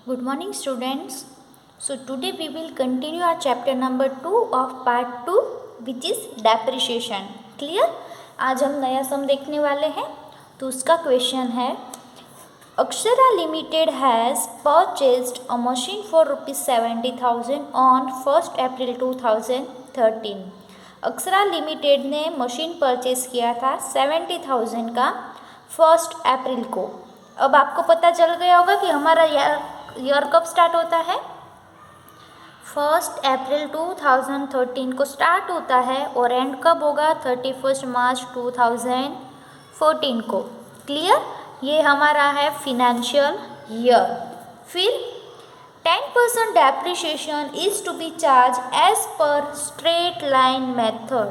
Good morning, students. So today we will continue our chapter number 2 of part 2, which is depreciation. Clear? आज हम नया सम देखने वाले हैं. तो उसका क्वेश्चन है, Akshara Limited has purchased a machine for ₹70,000 on 1st April 2013. Akshara limited ने मशीन परचेज किया था 70,000 का 1 अप्रैल को. अब आपको पता चल गया होगा कि हमारा ईयर कब स्टार्ट होता है. 1 अप्रैल 2013 को स्टार्ट होता है और एंड कब होगा 31 मार्च 2014 को. क्लियर? ये हमारा है फिनेंशियल ईयर. फिर 10% depreciation is to be charge as per straight line method.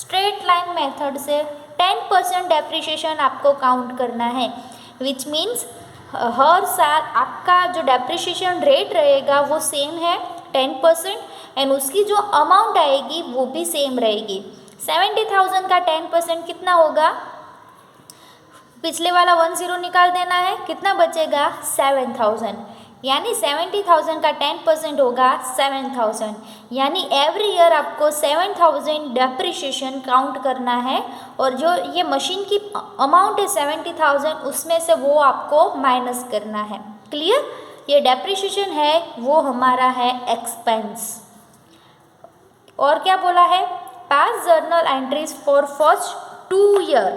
Straight line method से 10% डेप्रिसिएशन आपको काउंट करना है, विच मीन्स हर साल आपका जो डेप्रिसिएशन रेट रहेगा वो सेम है 10% एंड उसकी जो अमाउंट आएगी वो भी सेम रहेगी. 70,000 का 10% कितना होगा? पिछले वाला 10 निकाल देना है, कितना बचेगा 7,000. यानी 70,000 का 10% होगा 7,000. यानी एवरी ईयर आपको 7,000 डेप्रिसिएशन काउंट करना है और जो ये मशीन की अमाउंट है 70,000 उसमें से वो आपको माइनस करना है. क्लियर? ये डेप्रिसिएशन है वो हमारा है एक्सपेंस. और क्या बोला है? पास journal entries for first 2 year.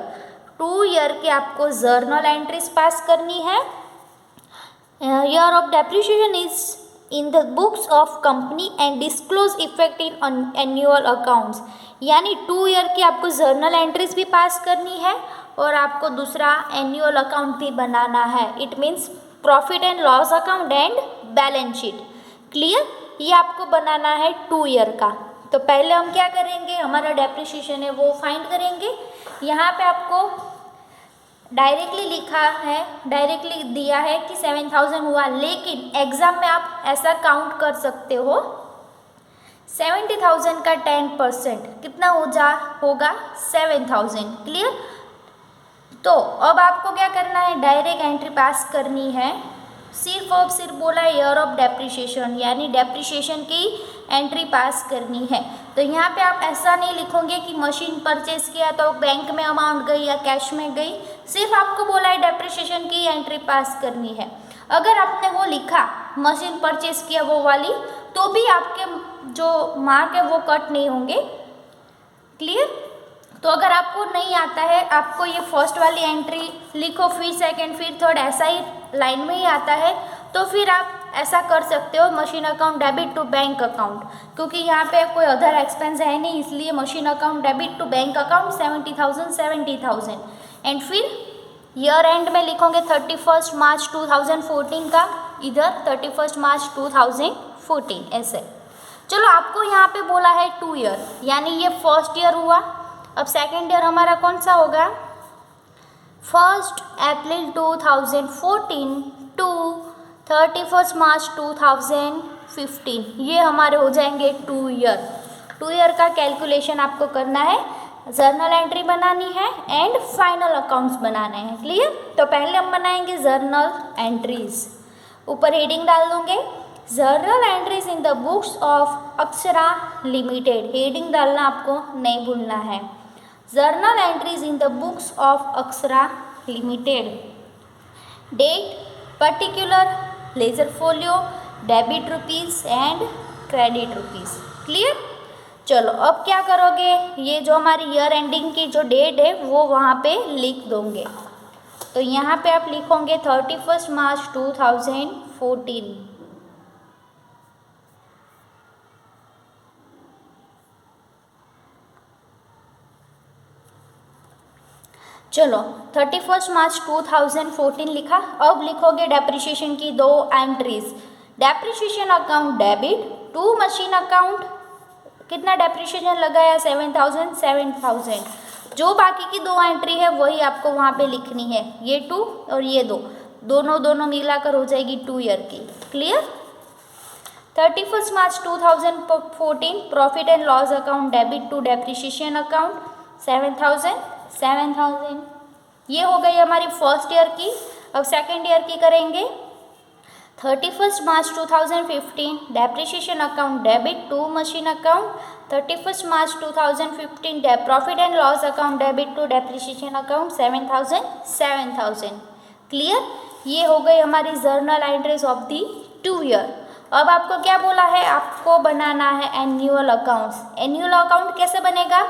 2 year के आपको जर्नल एंट्रीज पास करनी है. Year of depreciation is in the books of company and disclose effect in annual accounts. यानी 2 ईयर की आपको जर्नल एंट्रीज भी पास करनी है और आपको दूसरा एनुअल अकाउंट भी बनाना है. It means profit and loss account and balance sheet. Clear? ये आपको बनाना है 2 ईयर का. तो पहले हम क्या करेंगे, हमारा डेप्रिसिएशन है वो फाइंड करेंगे. यहाँ पे आपको डायरेक्टली लिखा है, डायरेक्टली दिया है कि 7,000 हुआ, लेकिन एग्जाम में आप ऐसा काउंट कर सकते हो 70,000 का 10% कितना होगा 7,000. क्लियर? तो अब आपको क्या करना है, डायरेक्ट एंट्री पास करनी है. सिर्फ और सिर्फ बोला है ईयर ऑफ डेप्रिसिएशन, यानी डेप्रिसिएशन की एंट्री पास करनी है. तो यहाँ पे आप ऐसा नहीं लिखोगे कि मशीन परचेज किया तो बैंक में अमाउंट गई या कैश में गई. सिर्फ आपको बोला है डेप्रिसिएशन की एंट्री पास करनी है. अगर आपने वो लिखा मशीन परचेज किया वो वाली, तो भी आपके जो मार्क है वो कट नहीं होंगे. क्लियर? तो अगर आपको नहीं आता है, आपको ये फर्स्ट वाली एंट्री लिखो, फिर सेकंड, फिर थर्ड, ऐसा ही लाइन में ही आता है, तो फिर आप ऐसा कर सकते हो machine account debit to bank account. क्योंकि यहाँ पे कोई अदर एक्सपेंस है नहीं, इसलिए machine account debit to bank account 70,000. And फिर ईयर एंड में लिखोगे 31 मार्च 2014 का, इधर 31 मार्च 2014 ऐसे. चलो, आपको यहाँ पे बोला है 2 ईयर, यानी ये फर्स्ट ईयर हुआ. अब सेकेंड ईयर हमारा कौन सा होगा? 1 अप्रैल 2014 टू 31 मार्च 2015. ये हमारे हो जाएंगे 2 ईयर. 2 ईयर का कैलकुलेशन आपको करना है, जर्नल एंट्री बनानी है एंड फाइनल अकाउंट्स बनाने हैं. क्लियर? तो पहले हम बनाएंगे जर्नल एंट्रीज. ऊपर हेडिंग डाल दूंगे, journal entries in the books of Akshara limited. Heading डालना आपको नहीं भूलना है. Journal entries in the books of Akshara limited. Date, particular, ledger folio, debit rupees and credit rupees. Clear? चलो, अब क्या करोगे, ये जो हमारी ईयर एंडिंग की जो डेट है वो वहाँ पे लिख दोगे. तो यहाँ पे आप लिखोगे 31 मार्च 2014. चलो, 31 मार्च 2014 लिखा. अब लिखोगे डेप्रिसिएशन की 2 entries. Depreciation account debit to machine account. कितना डेप्रिसिएशन लगाया? 7,000. जो बाकी की 2 एंट्री है वही आपको वहाँ पे लिखनी है. ये 2 और ये 2, दोनों मिलाकर हो जाएगी 2 ईयर की. Clear? 31 March 2014 profit and loss account debit to depreciation account 7,000. ये हो गई हमारी फर्स्ट ईयर की. अब सेकेंड ईयर की करेंगे. 31st March 2015 depreciation account debit to machine account. 31st March 2015 profit and loss account debit to depreciation account 7,000. Clear? ये हो गई हमारी journal entries of the 2 year. अब आपको क्या बोला है, आपको बनाना है एनुअल अकाउंट्स। एनुअल अकाउंट कैसे बनेगा,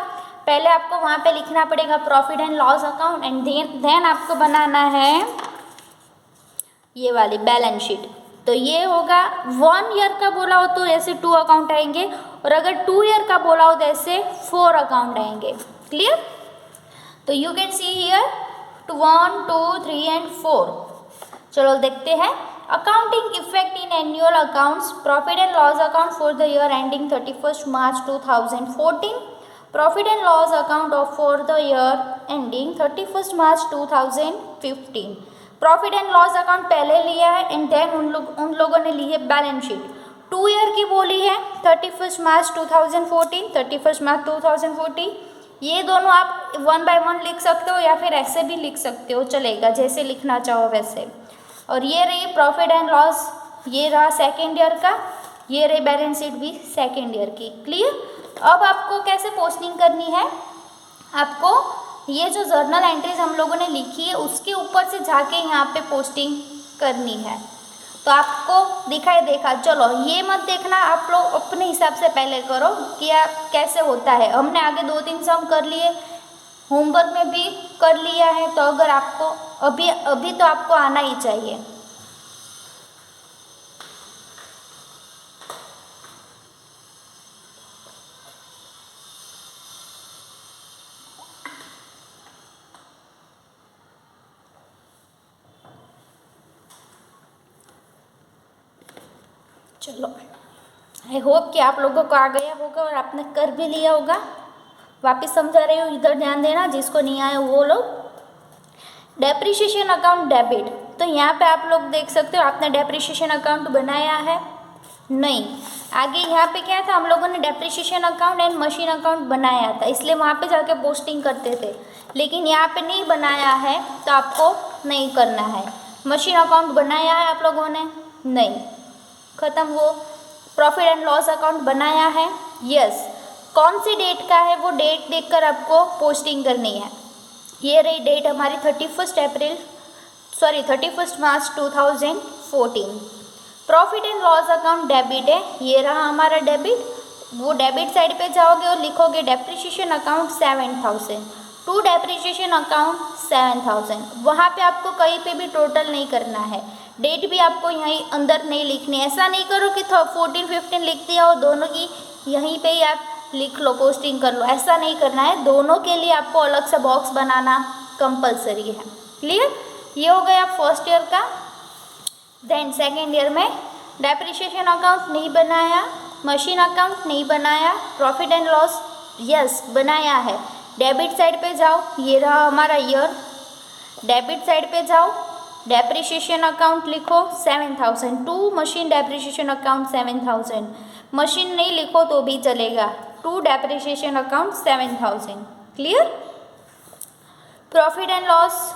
पहले आपको वहाँ पे लिखना पड़ेगा profit and loss account and then आपको बनाना है ये वाली बैलेंस शीट। तो ये होगा 1 ईयर का बोला हो तो ऐसे 2 अकाउंट आएंगे, और अगर 2 ईयर का बोला हो तो ऐसे 4 अकाउंट आएंगे। क्लियर? तो you can see here 1, 2, 3 and 4। चलो देखते हैं। Accounting effect in annual accounts, profit and loss account for the year ending 31st March 2014, profit and loss account for the year ending 31st March 2015। Profit and loss account पहले लिया है and then उन लोगों ने ली है balance sheet. 2 year की बोली है 31st March 2014, 31st March 2014। ये दोनों आप 1 by 1 लिख सकते हो या फिर ऐसे भी लिख सकते हो, चलेगा, जैसे लिखना चाहो वैसे। और ये रही प्रॉफिट एंड लॉस, ये रहा सेकेंड ईयर का, ये रही बैलेंस शीट भी सेकेंड ईयर की। क्लियर? अब आपको कैसे पोस्टिंग करनी है, आपको ये जो जर्नल एंट्रीज हम लोगों ने लिखी है उसके ऊपर से जाके यहाँ पे पोस्टिंग करनी है। तो आपको दिखाई देखा, चलो ये मत देखना, आप लोग अपने हिसाब से पहले करो कि कैसे होता है। हमने आगे 2-3 सम कर लिए, होमवर्क में भी कर लिया है, तो अगर आपको अभी तो आपको आना ही चाहिए। चलो, आई होप कि आप लोगों को आ गया होगा और आपने कर भी लिया होगा। वापस समझा रही हूँ, इधर ध्यान देना, जिसको नहीं आया वो लोग। डेप्रिसिएशन अकाउंट डेबिट, तो यहाँ पे आप लोग देख सकते हो आपने डेप्रिसिएशन अकाउंट बनाया है नहीं। आगे यहाँ पे क्या था, हम लोगों ने depreciation account and machine account बनाया था, इसलिए वहाँ पे जाके पोस्टिंग करते थे। लेकिन यहाँ पे नहीं बनाया है तो आपको नहीं करना है। मशीन अकाउंट बनाया है आप लोगों ने नहीं, ख़त्म। वो प्रॉफिट एंड लॉस अकाउंट बनाया है, यस। कौन सी डेट का है वो डेट देखकर आपको पोस्टिंग करनी है। ये रही डेट हमारी 31st March 2014। Profit and loss account debit है, ये रहा हमारा डेबिट। वो डेबिट साइड पे जाओगे और लिखोगे depreciation account 7,000 to depreciation account 7,000। वहाँ पे आपको कहीं पे भी टोटल नहीं करना है, डेट भी आपको यहीं अंदर नहीं लिखनी। ऐसा नहीं करो कि 14-15 लिख दिया हो, दोनों की यहीं पे ही आप लिख लो, पोस्टिंग कर लो, ऐसा नहीं करना है। दोनों के लिए आपको अलग से बॉक्स बनाना कंपलसरी है। क्लियर? ये हो गया फर्स्ट ईयर का। देन सेकेंड ईयर में डेप्रिसिएशन अकाउंट नहीं बनाया, मशीन अकाउंट नहीं बनाया, प्रॉफिट एंड लॉस यस बनाया है। डेबिट साइड पे जाओ, ये रहा हमारा ईयर। डेबिट साइड पे जाओ, डेप्रिसिएशन अकाउंट लिखो 7,000 to machine depreciation account 7,000। Machine नहीं लिखो तो भी चलेगा, to depreciation account 7,000। Clear? Profit and loss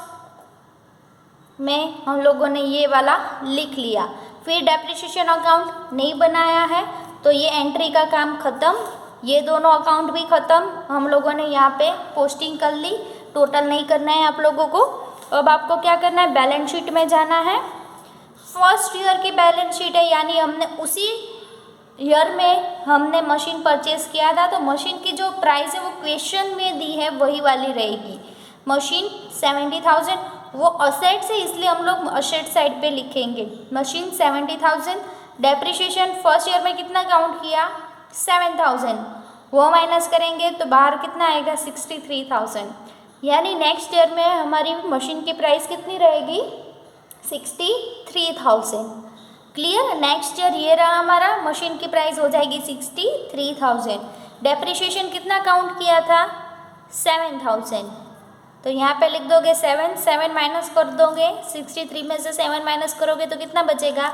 में हम लोगों ने ये वाला लिख लिया। फिर डेप्रिसिएशन अकाउंट नहीं बनाया है तो ये एंट्री का काम ख़त्म, ये दोनों अकाउंट भी ख़त्म। हम लोगों ने यहाँ पे पोस्टिंग कर ली, टोटल नहीं करना है आप लोगों को। अब आपको क्या करना है, बैलेंस शीट में जाना है। फर्स्ट ईयर की बैलेंस शीट है, यानी हमने उसी ईयर में हमने मशीन परचेज किया था, तो मशीन की जो प्राइस है वो क्वेश्चन में दी है वही वाली रहेगी। मशीन 70,000, वो असेट्स है इसलिए हम लोग असेट साइड पे लिखेंगे। मशीन 70,000, डेप्रिसिएशन फर्स्ट ईयर में कितना काउंट किया 7,000, वो माइनस करेंगे तो बाहर कितना आएगा 63,000। यानी नेक्स्ट ईयर में हमारी मशीन की प्राइस कितनी रहेगी 63,000। क्लियर? नेक्स्ट ईयर ये रहा हमारा, मशीन की प्राइस हो जाएगी 63,000। डेप्रिसिएशन कितना काउंट किया था 7,000, तो यहाँ पे लिख दोगे 7 माइनस कर दोगे, 63 में से 7 माइनस करोगे तो कितना बचेगा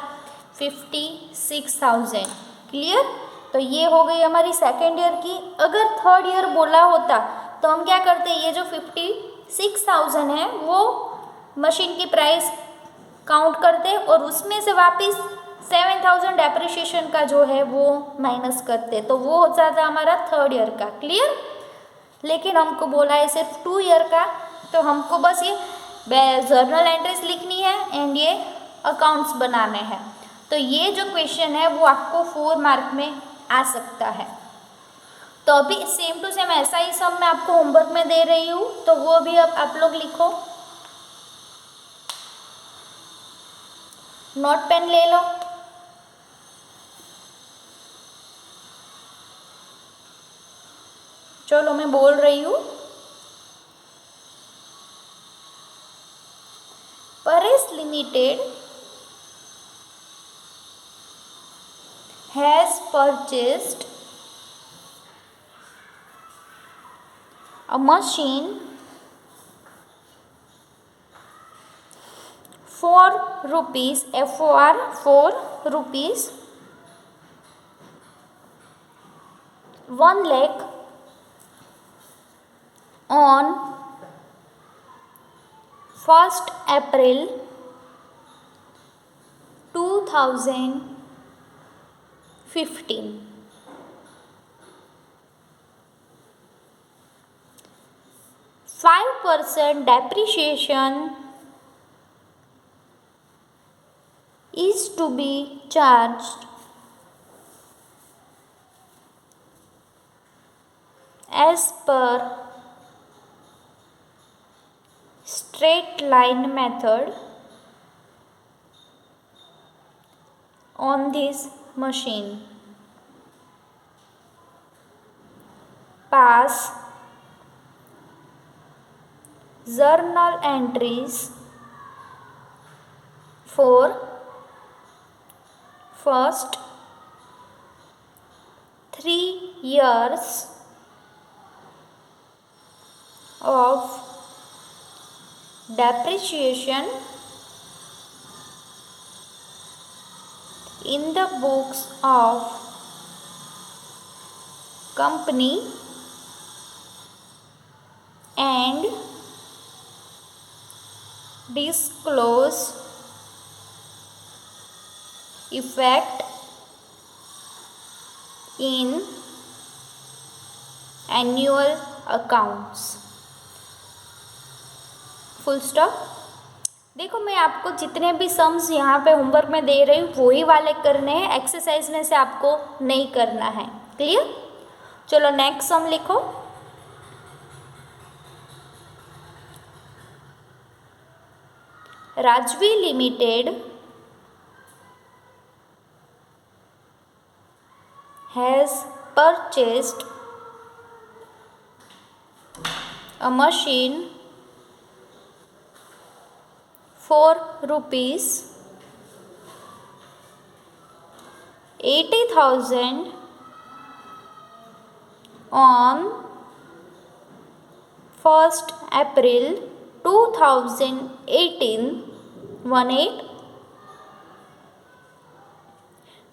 56,000। क्लियर? तो ये हो गई हमारी सेकेंड ईयर की। अगर थर्ड ईयर बोला होता तो हम क्या करते, ये जो 56,000 है वो मशीन की प्राइस काउंट करते और उसमें से वापस 7,000 डेप्रिसिएशन का जो है वो माइनस करते, तो वो हो जाता हमारा थर्ड ईयर का। क्लियर? लेकिन हमको बोला है सिर्फ 2 ईयर का, तो हमको बस ये जर्नल एंट्रीज लिखनी है एंड ये अकाउंट्स बनाने हैं। तो ये जो क्वेश्चन है वो आपको 4 मार्क में आ सकता है। तो अभी सेम टू सेम ऐसा ही सब मैं आपको होमवर्क में दे रही हूँ, तो वो भी अब आप लोग लिखो। नोट पेन ले लो। चलो मैं बोल रही हूँ। Paresh limited has purchased a machine for rupees FOR 4 rupees 1 lakh on 1st April 2015. 5% depreciation is to be charged as per straight line method on this machine. Pass journal entries for first 3 years of depreciation in the books of company and disclose effect in annual accounts. Full stop. देखो मैं आपको जितने भी sums यहाँ पे homework में दे रही हूँ वही वाले करने हैं, एक्सरसाइज में से आपको नहीं करना है। क्लियर? चलो नेक्स्ट सम लिखो। Rajvi limited has purchased a machine for rupees 80,000 on 1st April 2018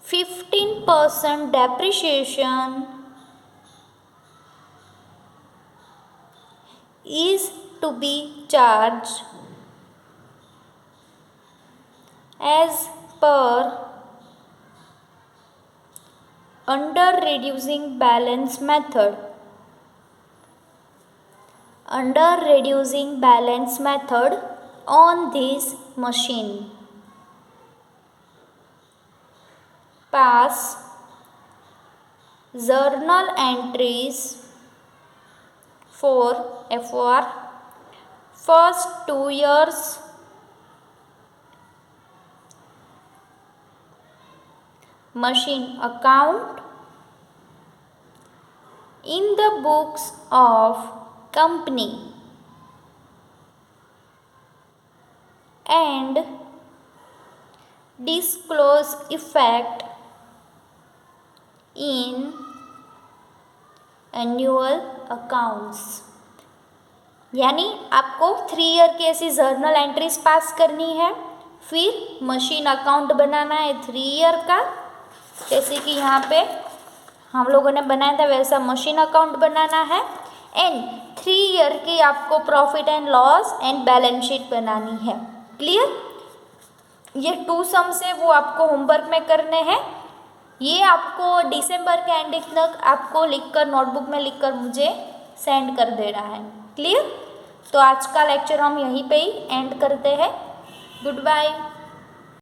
15% depreciation is to be charged as per under reducing balance method. Under reducing balance method on this machine. Pass journal entries for FOR first 2 years machine account in the books of company and disclose effect in annual accounts. यानी आपको 3 year की ऐसी journal entries pass करनी है, फिर machine account बनाना है 3 year का, जैसे कि यहाँ पे हम लोगों ने बनाया था वैसा मशीन अकाउंट बनाना है, एंड 3 ईयर की आपको profit and loss and balance sheet बनानी है। क्लियर? ये 2 सम्स है वो आपको होमवर्क में करने हैं। ये आपको दिसंबर के एंडिंग तक आपको लिखकर नोटबुक में लिखकर मुझे सेंड कर देना है। क्लियर? तो आज का लेक्चर हम यहीं पे ही एंड करते हैं। Good bye.